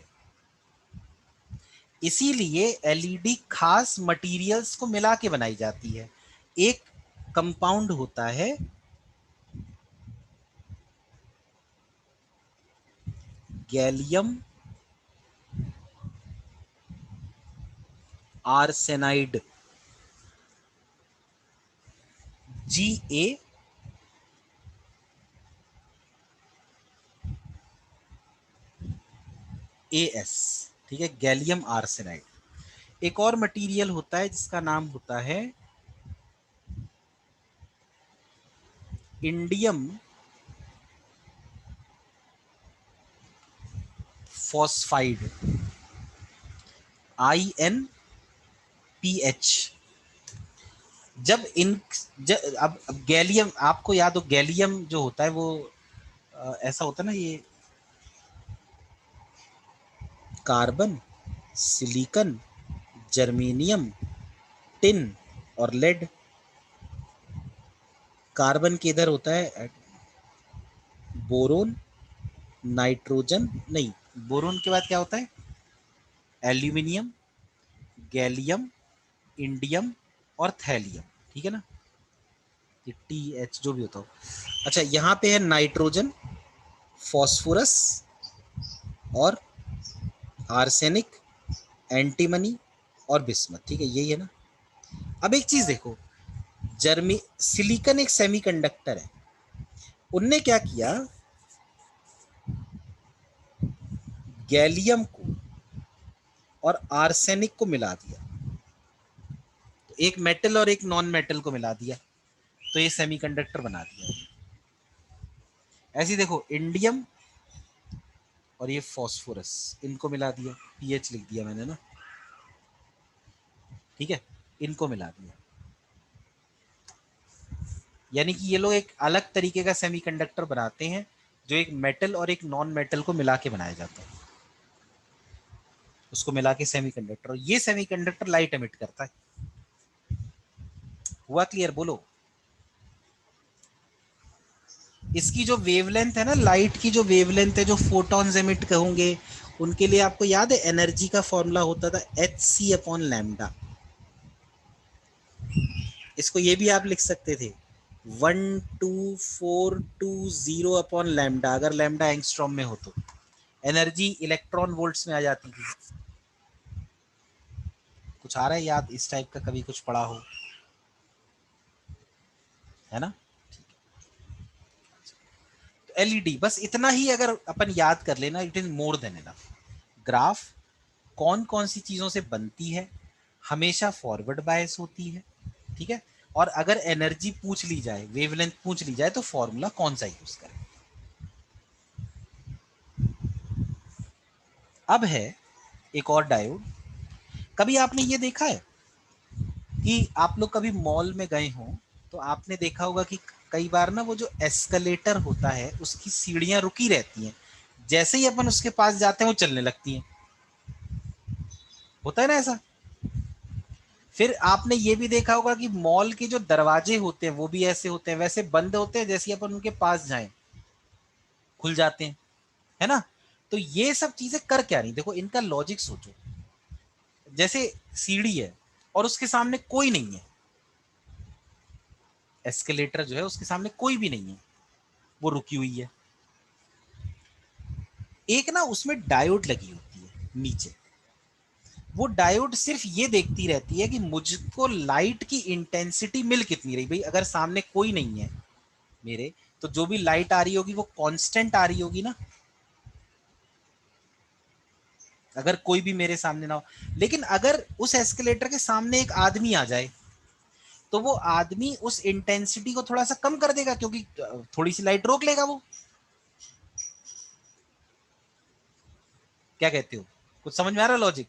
इसीलिए एलईडी खास मटेरियल्स को मिला के बनाई जाती है। एक कंपाउंड होता है गैलियम आर्सेनाइड, GaAs, ठीक है, गैलियम आर्सेनाइड। एक और मटेरियल होता है जिसका नाम होता है इंडियम फॉस्फाइड, InPH। जब इन अब गैलियम आपको याद हो, गैलियम जो होता है वो ऐसा होता है ना, ये कार्बन, सिलिकॉन, जर्मेनियम, टिन और लेड। कार्बन के इधर होता है बोरोन, नाइट्रोजन नहीं, बोरोन के बाद क्या होता है? एल्यूमिनियम, गैलियम, इंडियम और थैलियम, ठीक है ना? ये TH जो भी होता हो। अच्छा, यहाँ पे है नाइट्रोजन, फॉस्फोरस और आर्सेनिक, एंटीमनी और बिस्मथ, ठीक है, यही है ना? अब एक चीज देखो, जर्मी सिलिकॉन एक सेमीकंडक्टर है। उनने क्या किया, गैलियम को और आर्सेनिक को मिला दिया, तो एक मेटल और एक नॉन मेटल को मिला दिया, तो ये सेमीकंडक्टर बना दिया। ऐसे देखो, इंडियम और ये फॉस्फोरस, इनको मिला दिया, पीएच लिख दिया मैंने ना, ठीक है, इनको मिला दिया। यानी कि ये लोग एक अलग तरीके का सेमीकंडक्टर बनाते हैं, जो एक मेटल और एक नॉन मेटल को मिला के बनाया जाता है, उसको मिला के सेमीकंडक्टर। और ये सेमीकंडक्टर लाइट एमिट करता है। हुआ क्लियर? बोलो। इसकी जो वेवलेंथ है ना, लाइट की जो वेवलेंथ है, जो फोटॉन्स एमिट होंगे, उनके लिए आपको याद है एनर्जी का फॉर्मूला होता था hc/λ। इसको ये भी आप लिख सकते थे 12420/λ, अगर लैम्डा एंगस्ट्रॉम में हो तो एनर्जी इलेक्ट्रॉन वोल्ट्स में आ जाती थी। कुछ आ रहा है याद इस टाइप का, कभी कुछ पढ़ा हो, है ना? तो एलईडी बस इतना ही अगर अपन याद कर लेना, it is more than enough. Graph कौन कौन सी चीजों से बनती है, हमेशा फॉरवर्ड बायस होती है, ठीक है? और अगर एनर्जी पूछ ली जाए, वेवलेंथ पूछ ली जाए, तो फॉर्मूला कौन सा यूज करें। अब है एक और डायोड। कभी आपने ये देखा है कि आप लोग कभी मॉल में गए हो तो आपने देखा होगा कि कई बार ना वो जो एस्केलेटर होता है उसकी सीढ़ियां रुकी रहती हैं, जैसे ही अपन उसके पास जाते हैं वो चलने लगती हैं, होता है ना ऐसा। फिर आपने ये भी देखा होगा कि मॉल के जो दरवाजे होते हैं वो भी ऐसे होते हैं, वैसे बंद होते हैं, जैसे ही अपन उनके पास जाएं खुल जाते हैं, है ना। तो ये सब चीजें कर क्या रही, देखो इनका लॉजिक सोचो। जैसे सीढ़ी है और उसके सामने कोई नहीं है, एस्केलेटर जो है उसके सामने कोई भी नहीं है, वो रुकी हुई है। एक ना उसमें डायोड लगी होती है नीचे, वो डायोड सिर्फ ये देखती रहती है कि मुझको लाइट की इंटेंसिटी मिल कितनी रही। भाई अगर सामने कोई नहीं है मेरे, तो जो भी लाइट आ रही होगी वो कांस्टेंट आ रही होगी ना, अगर कोई भी मेरे सामने ना हो। लेकिन अगर उस एस्केलेटर के सामने एक आदमी आ जाए, तो वो आदमी उस इंटेंसिटी को थोड़ा सा कम कर देगा, क्योंकि थोड़ी सी लाइट रोक लेगा वो। क्या कहते हो, कुछ समझ में आ रहा है लॉजिक।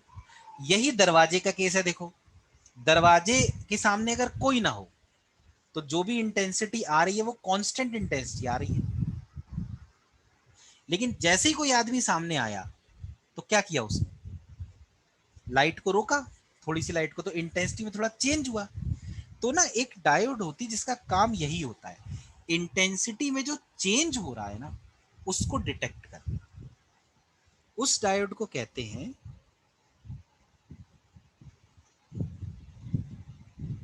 यही दरवाजे का केस है, देखो दरवाजे के सामने अगर कोई ना हो, तो जो भी इंटेंसिटी आ रही है वो कांस्टेंट इंटेंसिटी आ रही है। लेकिन जैसे ही कोई आदमी सामने आया, तो क्या किया उसने, लाइट को रोका, थोड़ी सी लाइट को, तो इंटेंसिटी में थोड़ा चेंज हुआ। तो ना एक डायोड होती है जिसका काम यही होता है, इंटेंसिटी में जो चेंज हो रहा है ना उसको डिटेक्ट करना। उस डायोड को कहते हैं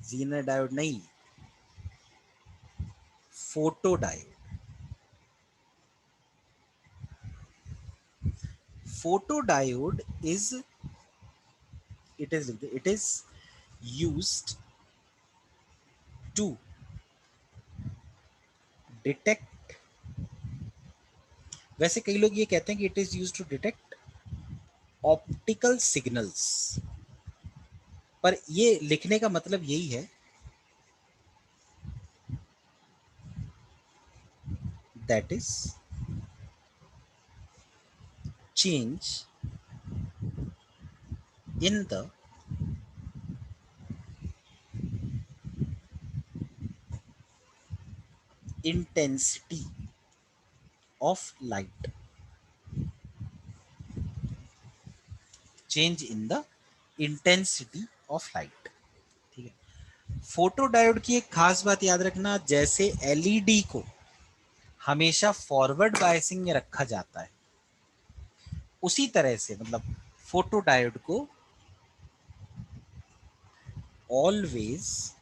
जीनर डायोड नहीं, photo diode. Photo diode is, it is used to detect, वैसे कई लोग ये कहते हैं कि it is use to detect optical signals, पर ये लिखने का मतलब यही है, that is change in the intensity of light, change in the intensity of light। ठीक है। फोटो डायोड की एक खास बात याद रखना, जैसे एलईडी को हमेशा फॉरवर्ड बायसिंग में रखा जाता है, उसी तरह से मतलब फोटो डायोड को ऑलवेज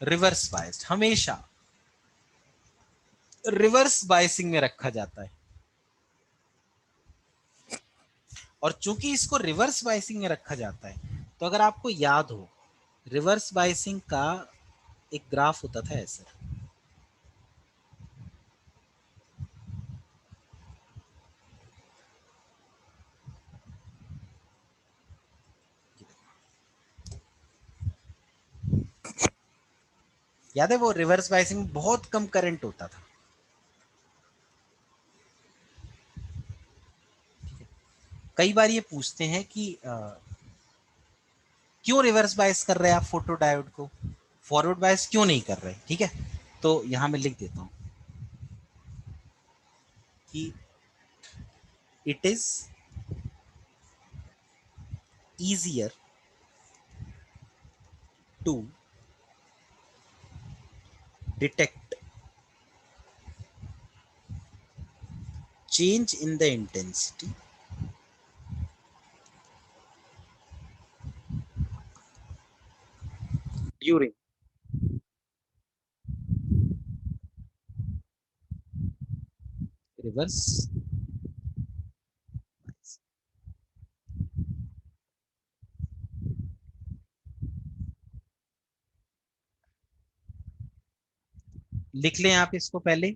रिवर्स बायस्ड, हमेशा रिवर्स बायसिंग में रखा जाता है। और चूंकि इसको रिवर्स बायसिंग में रखा जाता है, तो अगर आपको याद हो, रिवर्स बायसिंग का एक ग्राफ होता था ऐसे, याद है वो रिवर्स बायसिंग में बहुत कम करंट होता था। कई बार ये पूछते हैं कि क्यों रिवर्स बायस कर रहे हैं आप फोटो डायोड को, फॉरवर्ड बायस क्यों नहीं कर रहे, ठीक है। तो यहां मैं लिख देता हूं कि it is easier to detect change in the intensity during reverse। लिख लें आप इसको पहले।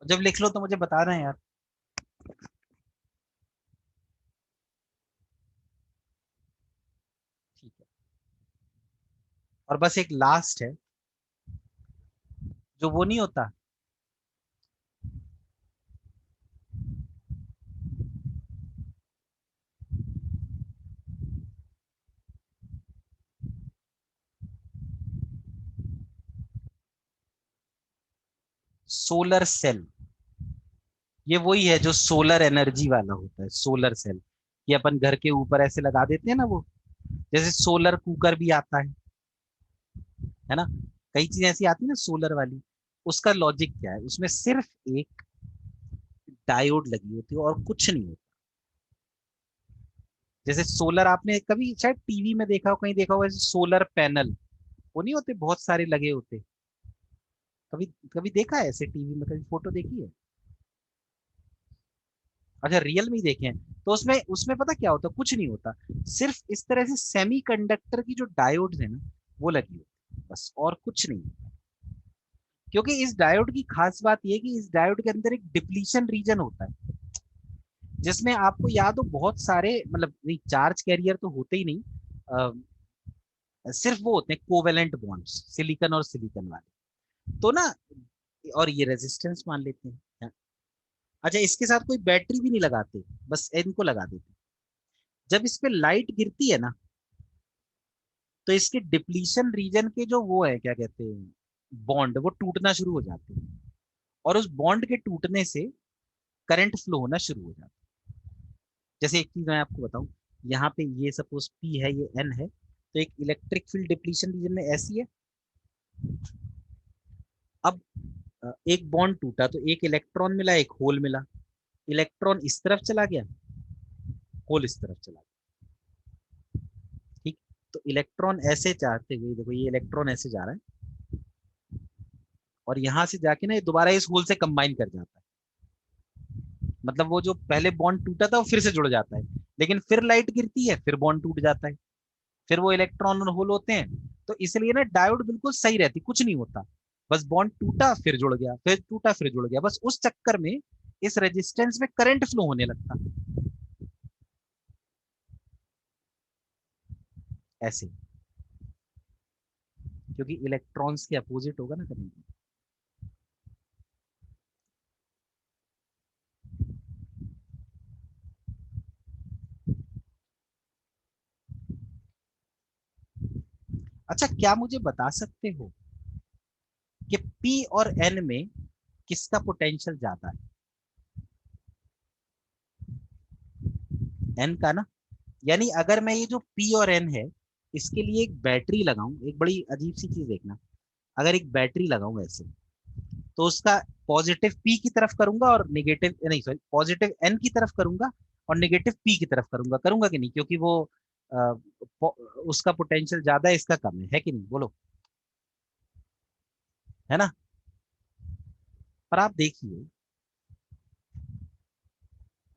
जब लिख लो तो मुझे बता रहे हैं यार। ठीक है। और बस एक लास्ट है, जो वो नहीं होता, सोलर सेल। ये वही है जो सोलर एनर्जी वाला होता है, सोलर सेल। ये अपन घर के ऊपर ऐसे लगा देते हैं ना वो, जैसे सोलर कुकर भी आता है ना, कई चीजें ऐसी आती है ना सोलर वाली। उसका लॉजिक क्या है, उसमें सिर्फ एक डायोड लगी होती है और कुछ नहीं होता। जैसे सोलर, आपने कभी शायद टीवी में देखा हो, कहीं देखा हो ऐसे सोलर पैनल, वो नहीं होते बहुत सारे लगे होते। कभी कभी देखा है ऐसे टीवी में, कभी फोटो देखी है? अच्छा, रियल में ही देखे हैं। तो उसमें उसमें पता क्या होता है, कुछ नहीं होता। सिर्फ इस तरह से सेमीकंडक्टर की जो डायोड्स है ना, वो लगी होती है बस, और कुछ नहीं। क्योंकि इस डायोड की खास बात यह है कि इस डायोड के अंदर एक डिप्लीशन रीजन होता है, जिसमें आपको याद हो बहुत सारे, मतलब नहीं, चार्ज कैरियर तो होते ही नहीं, सिर्फ वो होते हैं कोवेलेंट बॉन्ड्स, सिलिकॉन और सिलिकॉन वाले। तो ना, और ये रेजिस्टेंस मान लेते हैं। अच्छा, इसके साथ कोई बैटरी भी नहीं लगाते, बस इनको लगा देते। जब इस पे लाइट गिरती है ना, तो इसके डिप्लीशन रीजन के जो वो है, क्या कहते हैं, बॉन्ड, वो टूटना शुरू हो जाते हैं। और उस बॉन्ड के टूटने से करंट फ्लो होना शुरू हो जाता है। जैसे एक चीज मैं आपको बताऊं, यहाँ पे ये सपोज पी है, ये एन है, तो एक इलेक्ट्रिक फील्ड डिप्लीशन रीजन में ऐसी है। अब एक बॉन्ड टूटा तो एक इलेक्ट्रॉन मिला, एक होल मिला। इलेक्ट्रॉन इस तरफ चला गया, होल इस तरफ चला गया। ठीक। तो इलेक्ट्रॉन ऐसे चाहते हुए, देखो ये इलेक्ट्रॉन ऐसे जा रहा है, और यहां से जाके ना ये दोबारा इस होल से कंबाइन कर जाता है। मतलब वो जो पहले बॉन्ड टूटा था वो फिर से जुड़ जाता है। लेकिन फिर लाइट गिरती है, फिर बॉन्ड टूट जाता है, फिर वो इलेक्ट्रॉन और होल होते हैं। तो इसलिए ना डायोड बिल्कुल सही रहती, कुछ नहीं होता। बस बॉन्ड टूटा फिर जुड़ गया, फिर टूटा फिर जुड़ गया, बस उस चक्कर में इस रेजिस्टेंस में करंट फ्लो होने लगता, ऐसे। क्योंकि इलेक्ट्रॉन्स के अपोजिट होगा ना करंट। अच्छा, क्या मुझे बता सकते हो कि पी और एन में किसका पोटेंशियल ज्यादा है? एन का ना। यानी अगर मैं ये जो पी और एन है, इसके लिए एक बैटरी लगाऊं, एक बड़ी अजीब सी चीज देखना, अगर एक बैटरी लगाऊं ऐसे, तो उसका पॉजिटिव पी की तरफ करूंगा और निगेटिव, नहीं सॉरी, पॉजिटिव एन की तरफ करूंगा और निगेटिव पी की तरफ करूंगा, करूंगा कि नहीं? क्योंकि वो अ, उसका पोटेंशियल ज्यादा है, इसका कम है कि नहीं, बोलो। है ना? पर आप देखिए,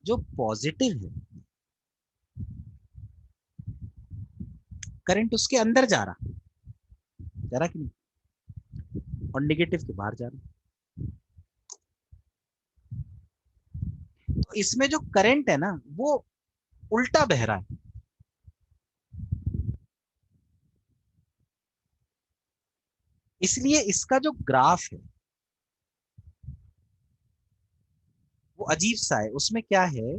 जो पॉजिटिव है, करंट उसके अंदर जा रहा कि नहीं, और निगेटिव के बाहर जा रहा। तो इसमें जो करंट है ना, वो उल्टा बह रहा है। इसलिए इसका जो ग्राफ है वो अजीब सा है। उसमें क्या है,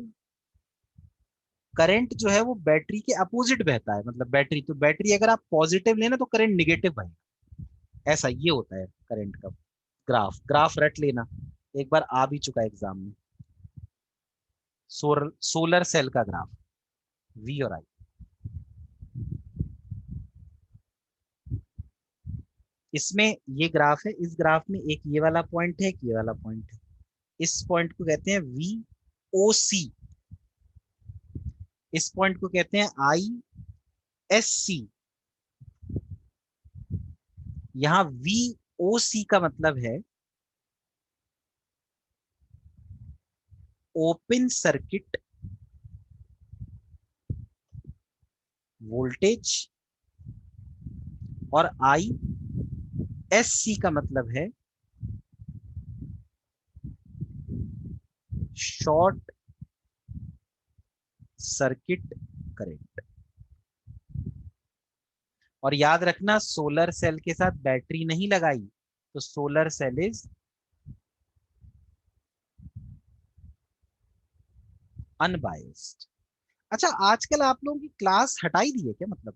करंट जो है वो बैटरी के अपोजिट बहता है। मतलब बैटरी, तो बैटरी अगर आप पॉजिटिव लेना तो करंट निगेटिव बहेगा। ऐसा ये होता है करंट का ग्राफ। ग्राफ रट लेना, एक बार आ भी चुका है एग्जाम में। सोलर सेल का ग्राफ, वी और आई। इसमें ये ग्राफ है, इस ग्राफ में एक ये वाला पॉइंट है, एक ये वाला पॉइंट है। इस पॉइंट को कहते हैं वी ओ सी, इस पॉइंट को कहते हैं आई एस सी। यहाँ वी ओ सी का मतलब है ओपन सर्किट वोल्टेज, और आई एस सी का मतलब है शॉर्ट सर्किट करंट। और याद रखना सोलर सेल के साथ बैटरी नहीं लगाई, तो सोलर सेल इज अनबायस्ड। अच्छा, आजकल आप लोगों की क्लास हटाई दी है क्या? मतलब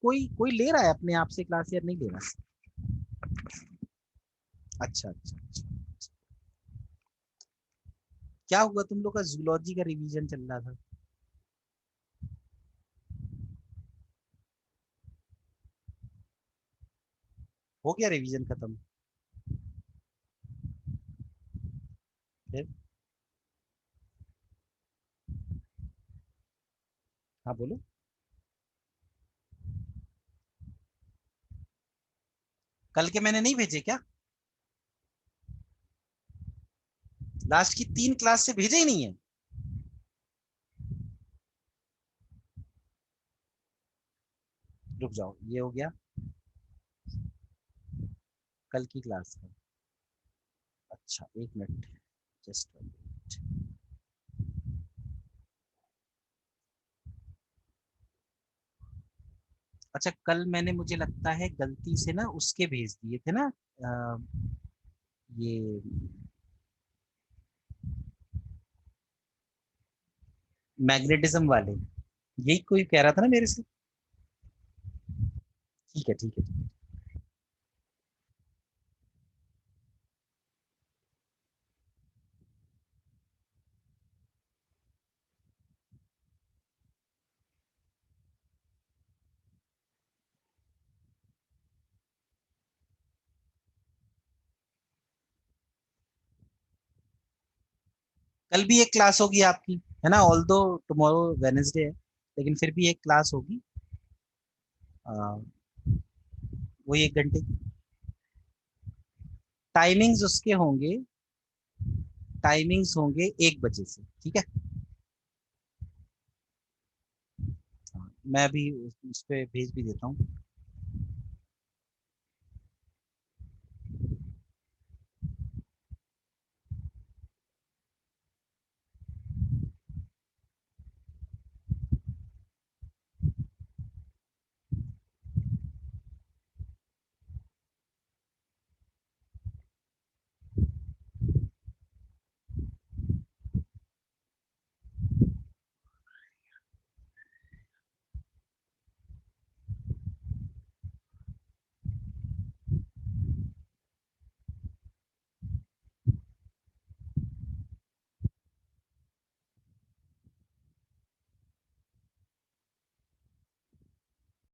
कोई कोई ले रहा है अपने आप से क्लास या नहीं ले रहा? अच्छा अच्छा अच्छा। क्या हुआ, तुम लोग का जूलॉजी का रिवीजन चल रहा था? हो गया रिवीजन खत्म? फिर? हाँ बोलो। कल के मैंने नहीं भेजे क्या? लास्ट की 3 क्लास से भेजे ही नहीं है? रुक जाओ, ये हो गया कल की क्लास का। अच्छा, 1 मिनट, जस्ट। अच्छा, कल मैंने मुझे लगता है गलती से ना उसके भेज दिए थे ना, अ, ये मैग्नेटिज्म वाले। यही कोई कह रहा था ना मेरे से। ठीक है ठीक है ठीक है। कल भी एक क्लास होगी आपकी, है ना? ऑल दो टुमारो वेनेसडे है, लेकिन फिर भी एक क्लास होगी। अ, वही 1 घंटे की। टाइमिंग्स उसके होंगे, टाइमिंग्स होंगे 1 बजे से, ठीक है? हाँ, मैं अभी उस पे भेज भी देता हूँ।